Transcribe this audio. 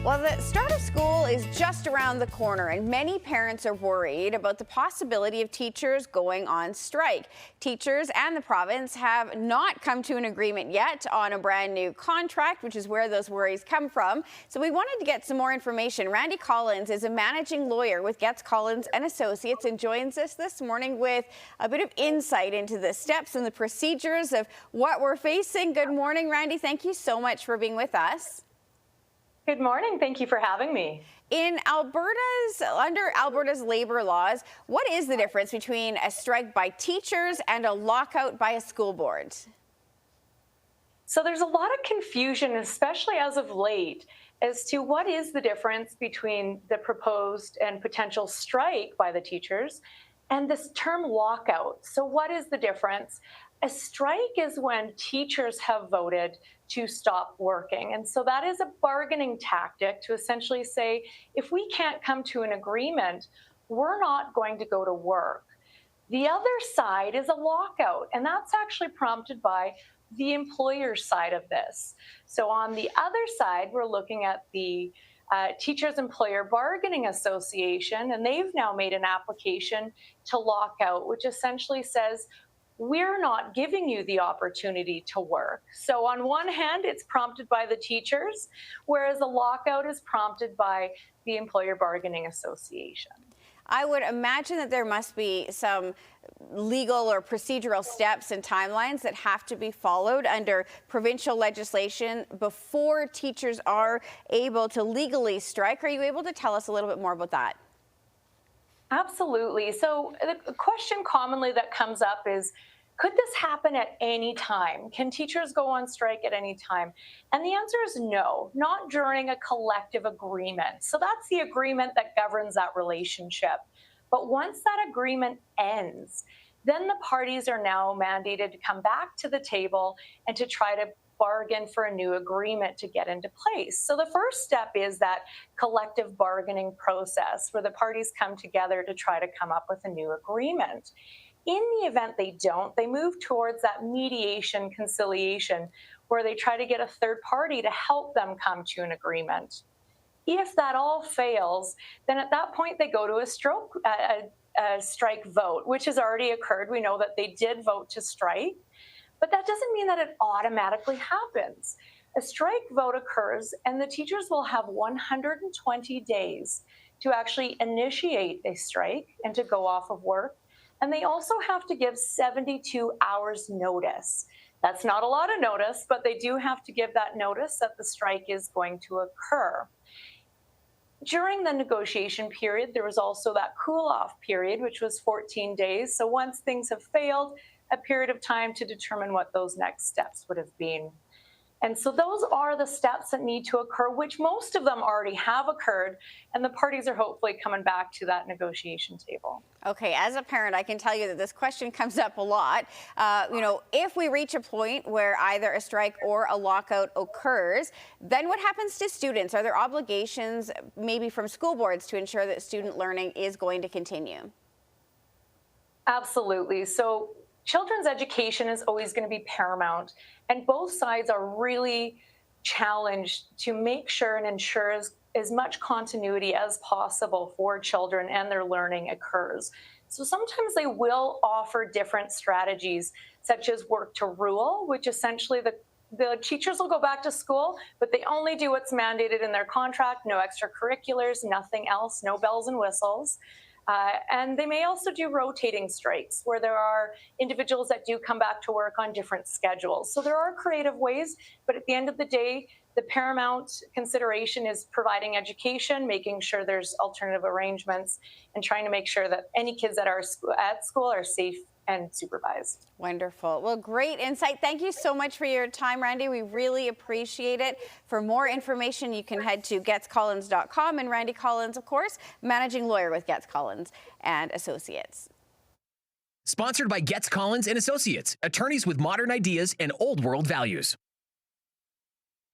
Well, the start of school is just around the corner, and many parents are worried about the possibility of teachers going on strike. Teachers and the province have not come to an agreement yet on a brand new contract, which is where those worries come from. So we wanted to get some more information. Randy Collins is a managing lawyer with Getz Collins and Associates and joins us this morning with a bit of insight into the steps and the procedures of what we're facing. Good morning, Randy. Thank you so much for being with us. Good morning. Thank you for having me. Under Alberta's labor laws, what is the difference between a strike by teachers and a lockout by a school board? So there's a lot of confusion, especially as of late, as to what is the difference between the proposed and potential strike by the teachers and this term lockout. So what is the difference? A strike is when teachers have voted to stop working. And so that is a bargaining tactic to essentially say, if we can't come to an agreement, we're not going to go to work. The other side is a lockout, and that's actually prompted by the employer side of this. So on the other side, we're looking at the Teachers Employer Bargaining Association, and they've now made an application to lockout, which essentially says, we're not giving you the opportunity to work. So on one hand, it's prompted by the teachers, whereas a lockout is prompted by the Employer Bargaining Association. I would imagine that there must be some legal or procedural steps and timelines that have to be followed under provincial legislation before teachers are able to legally strike. Are you able to tell us a little bit more about that? Absolutely. So the question commonly that comes up is, could this happen at any time? Can teachers go on strike at any time? And the answer is no, not during a collective agreement. So that's the agreement that governs that relationship. But once that agreement ends, then the parties are now mandated to come back to the table and to try to bargain for a new agreement to get into place. So the first step is that collective bargaining process where the parties come together to try to come up with a new agreement. In the event they don't, they move towards that mediation conciliation where they try to get a third party to help them come to an agreement. If that all fails, then at that point they go to a strike vote, which has already occurred. We know that they did vote to strike. But that doesn't mean that it automatically happens. A strike vote occurs, and the teachers will have 120 days to actually initiate a strike and to go off of work. And they also have to give 72 hours notice. That's not a lot of notice, but they do have to give that notice that the strike is going to occur. During the negotiation period, there was also that cool-off period, which was 14 days. So once things have failed, a period of time to determine what those next steps would have been. And so those are the steps that need to occur, which most of them already have occurred, and the parties are hopefully coming back to that negotiation table. Okay, as a parent, I can tell you that this question comes up a lot. If we reach a point where either a strike or a lockout occurs, then what happens to students? Are there obligations maybe from school boards to ensure that student learning is going to continue? Absolutely. So children's education is always going to be paramount, and both sides are really challenged to make sure and ensure as much continuity as possible for children and their learning occurs. So sometimes they will offer different strategies, such as work to rule, which essentially the teachers will go back to school, but they only do what's mandated in their contract, no extracurriculars, nothing else, no bells and whistles. And they may also do rotating strikes where there are individuals that do come back to work on different schedules. So there are creative ways, but at the end of the day, the paramount consideration is providing education, making sure there's alternative arrangements, and trying to make sure that any kids that are at school are safe and supervised. Wonderful. Well, great insight. Thank you so much for your time, Randy. We really appreciate it. For more information, you can head to getzcollins.com. And Randy Collins, of course, managing lawyer with Getz Collins and Associates. Sponsored by Getz Collins and Associates, attorneys with modern ideas and old world values.